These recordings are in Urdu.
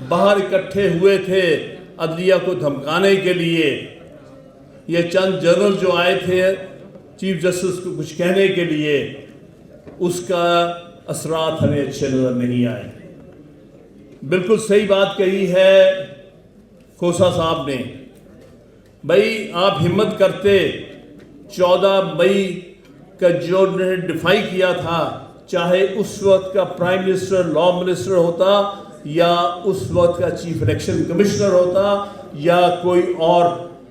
باہر اکٹھے ہوئے تھے عدلیہ کو دھمکانے کے لیے. یہ چند جنرل جو آئے تھے چیف جسٹس کو کچھ کہنے کے لیے، اس کا اثرات ہمیں اچھے نظر نہیں آئے. بالکل صحیح بات کہی ہے کھوسا صاحب نے. بھائی آپ ہمت کرتے 14 مئی کا جو نے ڈیفائی کیا تھا، چاہے اس وقت کا پرائم منسٹر لا منسٹر ہوتا یا اس وقت کا چیف الیکشن کمشنر ہوتا یا کوئی اور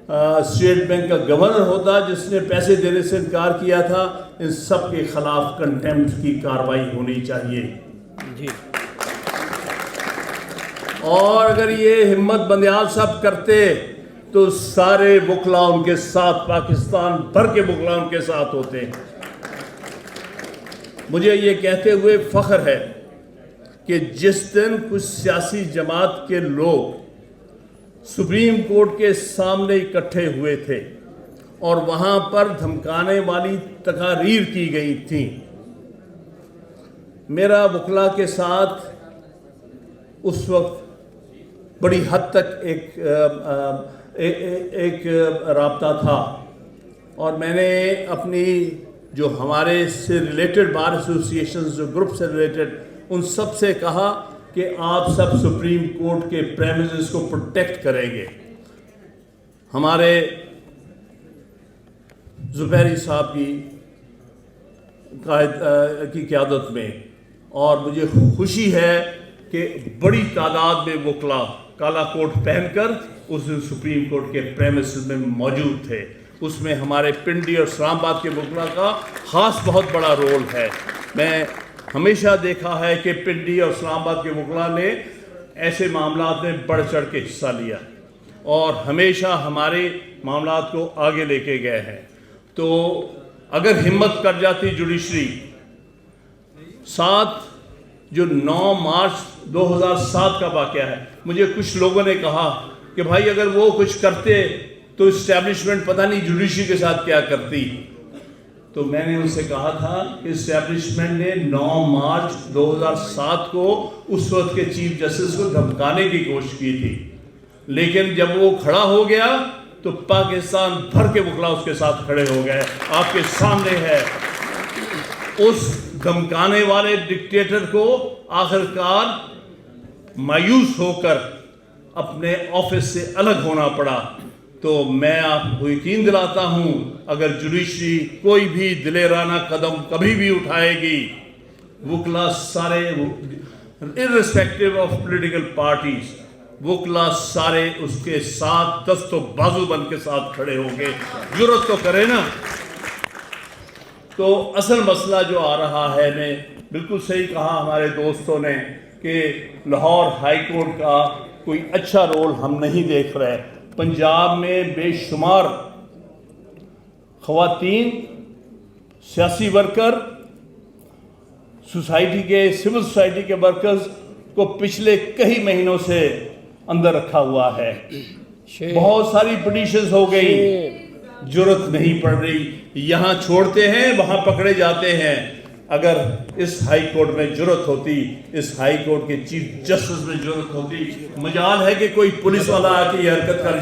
اسٹیٹ بینک کا گورنر ہوتا جس نے پیسے دینے سے انکار کیا تھا، ان سب کے خلاف کنٹیمپٹ کی کارروائی ہونی چاہیے. جی. اور اگر یہ ہمت بندیال صاحب کرتے تو سارے وکلا ان کے ساتھ، پاکستان بھر کے وکلا ان کے ساتھ ہوتے. مجھے یہ کہتے ہوئے فخر ہے کہ جس دن کچھ سیاسی جماعت کے لوگ سپریم کورٹ کے سامنے اکٹھے ہوئے تھے اور وہاں پر دھمکانے والی تقاریر کی گئی تھیں، میرا وکلا کے ساتھ اس وقت بڑی حد تک ایک رابطہ تھا، اور میں نے اپنی جو ہمارے سے ریلیٹڈ بار ایسوسیشنز جو گروپ سے ریلیٹڈ ان سب سے کہا کہ آپ سب سپریم کورٹ کے پریمیسز کو پروٹیکٹ کریں گے. ہمارے زبیری صاحب کی قیادت میں، اور مجھے خوشی ہے کہ بڑی تعداد میں وکلا کالا کوٹ پہن کر اس دن سپریم کورٹ کے پریمیسز میں موجود تھے. اس میں ہمارے پنڈی اور اسلام آباد کے وکلا کا خاص بہت بڑا رول ہے. میں ہمیشہ دیکھا ہے کہ پنڈی اور اسلام آباد کے وکلا نے ایسے معاملات میں بڑھ چڑھ کے حصہ لیا اور ہمیشہ ہمارے معاملات کو آگے لے کے گئے ہیں. تو اگر ہمت کر جاتی جوڈیشری، جو 9 مارچ 2007 کا واقعہ ہے، مجھے کچھ لوگوں نے کہا کہ بھائی اگر وہ کچھ کرتے تو اسٹیبلشمنٹ پتہ نہیں جوڈیشری کے ساتھ کیا کرتی. تو میں نے ان سے کہا تھا کہ اسٹیبلشمنٹ نے 9 مارچ 2007 کو اس وقت کے چیف جسٹس کو دھمکانے کی کوشش کی تھی، لیکن جب وہ کھڑا ہو گیا تو پاکستان بھر کے وکلا اس کے ساتھ کھڑے ہو گئے. آپ کے سامنے ہے. اس دھمکانے والے ڈکٹیٹر کو آخرکار مایوس ہو کر اپنے آفس سے الگ ہونا پڑا. تو میں آپ کو یقین دلاتا ہوں اگر جوڈیشری کوئی بھی دلیرانہ قدم کبھی بھی اٹھائے گی، وکلا سارے irrespective آف پولیٹیکل پارٹیز، وکلا سارے اس کے ساتھ دست و بازو بن کے ساتھ کھڑے ہوں گے. جرأت تو کرے نا. تو اصل مسئلہ جو آ رہا ہے، میں بالکل صحیح کہا ہمارے دوستوں نے کہ لاہور ہائی کورٹ کا کوئی اچھا رول ہم نہیں دیکھ رہے. پنجاب میں بے شمار خواتین، سیاسی ورکر، سوسائٹی کے سول سوسائٹی کے ورکرز کو پچھلے کئی مہینوں سے اندر رکھا ہوا ہے. بہت ساری پٹیشنز ہو گئی، جرأت نہیں پڑ رہی. یہاں چھوڑتے ہیں، وہاں پکڑے جاتے ہیں. اگر اس ہائی کورٹ میں جرأت ہوتی، اس ہائی کورٹ کے چیف جسٹس میں جرأت ہوتی، مجال ہے کہ کوئی پولیس والا آ کے یہ حرکت کر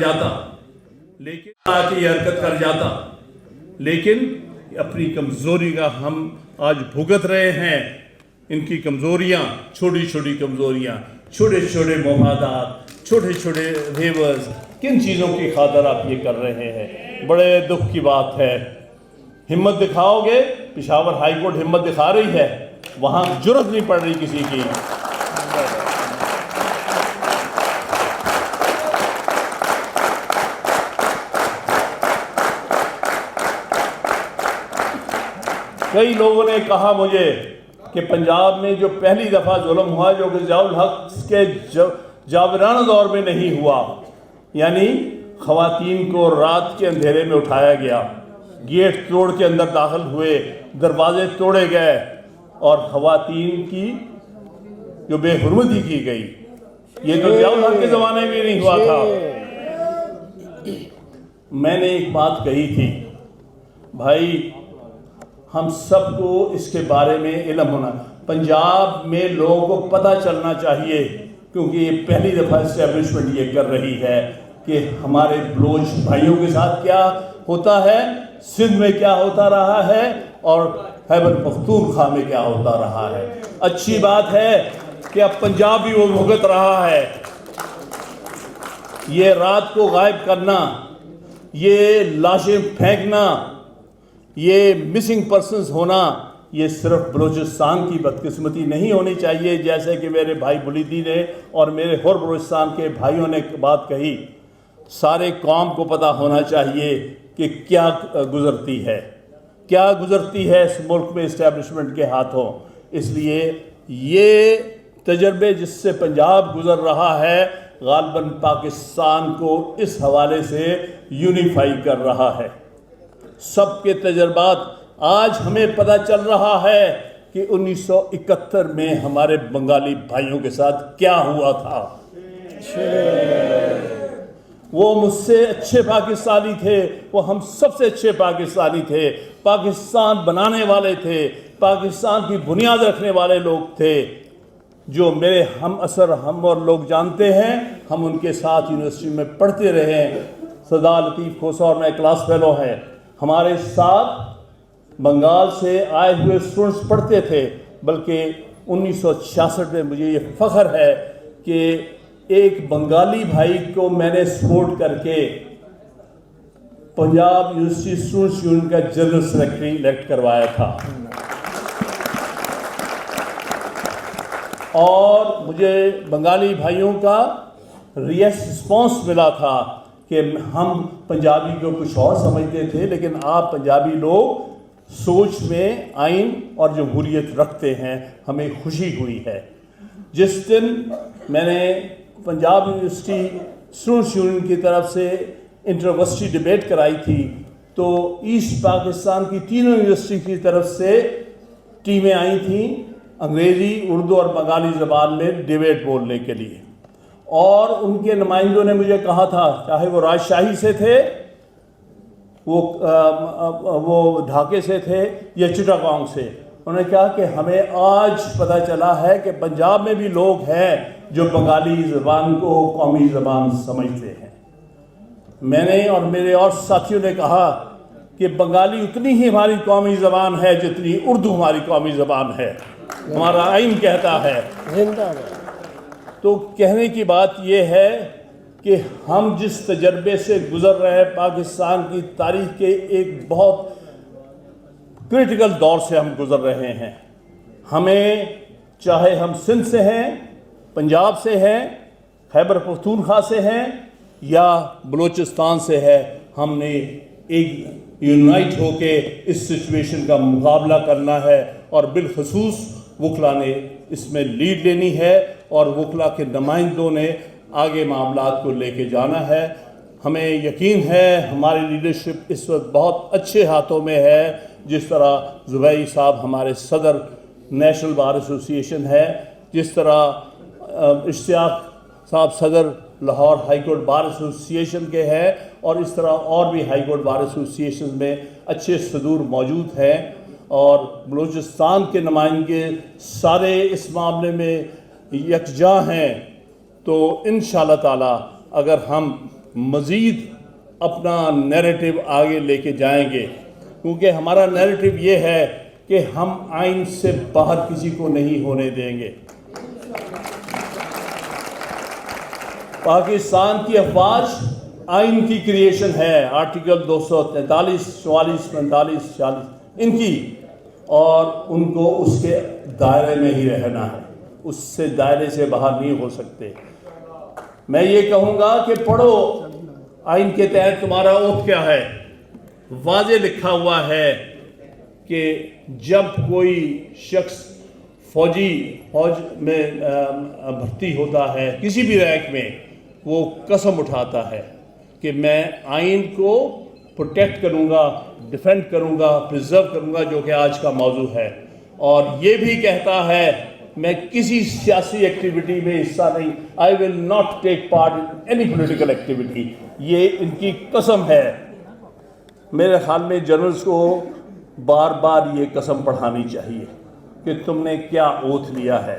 جاتا. لیکن اپنی کمزوری کا ہم آج بھگت رہے ہیں. ان کی کمزوریاں، چھوٹی چھوٹی کمزوریاں، چھوٹے چھوٹے مفادات، چھوٹے چھوٹے ریورز، کن چیزوں کی خاطر آپ یہ کر رہے ہیں؟ بڑے دکھ کی بات ہے. ہمت دکھاؤ گے، پشاور ہائی کورٹ ہمت دکھا رہی ہے، وہاں جرأت نہیں پڑ رہی کسی کی. کئی لوگوں نے کہا مجھے کہ پنجاب میں جو پہلی دفعہ ظلم ہوا جو کہ ضیاء الحق کے جابرانہ دور میں نہیں ہوا، یعنی خواتین کو رات کے اندھیرے میں اٹھایا گیا، گیٹ توڑ کے اندر داخل ہوئے، دروازے توڑے گئے اور خواتین کی جو بے حرمتی کی گئی. یہ تو ضیاء الحق کے زمانے میں نہیں ہوا تھا. میں نے ایک بات کہی تھی، بھائی ہم سب کو اس کے بارے میں علم ہونا. پنجاب میں لوگوں کو پتہ چلنا چاہیے کیونکہ یہ پہلی دفعہ اسٹیبلشمنٹ یہ کر رہی ہے کہ ہمارے بلوچ بھائیوں کے ساتھ کیا ہوتا ہے، سندھ میں کیا ہوتا رہا ہے، اور خیبر پختونخوا میں کیا ہوتا رہا ہے۔ اچھی بات ہے کہ اب پنجاب بھی وہ بھگت رہا ہے۔ یہ رات کو غائب کرنا، یہ لاشیں پھینکنا، یہ مسنگ پرسنز ہونا، یہ صرف بلوچستان کی بدقسمتی نہیں ہونی چاہیے، جیسے کہ میرے بھائی بلیدی نے اور میرے اور بلوچستان کے بھائیوں نے بات کہی۔ سارے قوم کو پتہ ہونا چاہیے کہ کیا گزرتی ہے، کیا گزرتی ہے اس ملک میں اسٹیبلشمنٹ کے ہاتھوں۔ اس لیے یہ تجربے جس سے پنجاب گزر رہا ہے غالباً پاکستان کو اس حوالے سے یونیفائی کر رہا ہے۔ سب کے تجربات آج ہمیں پتہ چل رہا ہے کہ 1971 میں ہمارے بنگالی بھائیوں کے ساتھ کیا ہوا تھا۔ وہ مجھ سے اچھے پاکستانی تھے، وہ ہم سب سے اچھے پاکستانی تھے، پاکستان بنانے والے تھے، پاکستان کی بنیاد رکھنے والے لوگ تھے، جو میرے ہم اثر ہم اور لوگ جانتے ہیں۔ ہم ان کے ساتھ یونیورسٹی میں پڑھتے رہے ہیں۔ سردار لطیف کھوسہ اور میں کلاس فیلو ہیں، ہمارے ساتھ بنگال سے آئے ہوئے اسٹوڈنٹس پڑھتے تھے۔ بلکہ 1966 میں مجھے یہ فخر ہے کہ ایک بنگالی بھائی کو میں نے سپورٹ کر کے پنجاب یونیورسٹی اسٹوڈنٹس یونین کا جنرل سیکرٹری الیکٹ کروایا تھا، اور مجھے بنگالی بھائیوں کا رسپانس ملا تھا کہ ہم پنجابی کو کچھ اور سمجھتے تھے، لیکن آپ پنجابی لوگ سوچ میں آئین اور جمہوریت رکھتے ہیں، ہمیں خوشی ہوئی ہے۔ جس دن میں نے پنجاب یونیورسٹی اسٹوڈنٹس یونین کی طرف سے انٹر یونیورسٹی ڈبیٹ کرائی تھی، تو ایسٹ پاکستان کی تینوں یونیورسٹی کی طرف سے ٹیمیں آئی تھیں انگریزی، اردو اور بنگالی زبان میں ڈبیٹ بولنے کے لیے، اور ان کے نمائندوں نے مجھے کہا تھا، چاہے وہ راجشاہی سے تھے، وہ ڈھاکے سے تھے یا چٹاگانگ سے، انہوں نے کہا کہ ہمیں آج پتہ چلا ہے کہ پنجاب میں بھی لوگ ہیں جو بنگالی زبان کو قومی زبان سمجھتے ہیں۔ میں نے اور میرے اور ساتھیوں نے کہا کہ بنگالی اتنی ہی ہماری قومی زبان ہے جتنی اردو ہماری قومی زبان ہے، ہمارا آئین کہتا ہے۔ تو کہنے کی بات یہ ہے کہ ہم جس تجربے سے گزر رہے ہیں، پاکستان کی تاریخ کے ایک بہت کرٹیکل دور سے ہم گزر رہے ہیں۔ ہمیں، چاہے ہم سندھ سے ہیں، پنجاب سے ہیں، خیبر پختونخوا سے ہیں یا بلوچستان سے ہے، ہم نے ایک یونائٹ ہو کے اس سچویشن کا مقابلہ کرنا ہے، اور بالخصوص وکلا نے اس میں لیڈ لینی ہے، اور وکلا کے نمائندوں نے آگے معاملات کو لے کے جانا ہے۔ ہمیں یقین ہے ہماری لیڈرشپ اس وقت بہت اچھے ہاتھوں میں ہے، جس طرح زبیری صاحب ہمارے صدر نیشنل بار ایسوسی ایشن ہے، جس طرح اشتیاق صاحب صدر لاہور ہائی کورٹ بار ایسوسی ایشن کے ہیں، اور اس طرح اور بھی ہائی کورٹ بار ایسوسی ایشن میں اچھے صدور موجود ہیں، اور بلوچستان کے نمائندے سارے اس معاملے میں یکجا ہیں۔ تو انشاءاللہ تعالی اگر ہم مزید اپنا نیریٹو آگے لے کے جائیں گے، کیونکہ ہمارا نیریٹو یہ ہے کہ ہم آئین سے باہر کسی کو نہیں ہونے دیں گے۔ پاکستان کی افواج آئین کی کریشن ہے، آرٹیکل 243، 44، 45، 46 ان کی، اور ان کو اس کے دائرے میں ہی رہنا ہے، اس سے دائرے سے باہر نہیں ہو سکتے۔ میں یہ کہوں گا کہ پڑھو آئین کے تحت تمہارا اوتھ کیا ہے، واضح لکھا ہوا ہے کہ جب کوئی شخص فوج میں بھرتی ہوتا ہے کسی بھی رینک میں، وہ قسم اٹھاتا ہے کہ میں آئین کو پروٹیکٹ کروں گا، ڈیفینڈ کروں گا، پریزرو کروں گا، جو کہ آج کا موضوع ہے، اور یہ بھی کہتا ہے میں کسی سیاسی ایکٹیویٹی میں حصہ نہیں، I will not take part in any political activity۔ یہ ان کی قسم ہے۔ میرے خیال میں جنرلز کو بار بار یہ قسم پڑھانی چاہیے کہ تم نے کیا اوتھ لیا ہے۔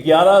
11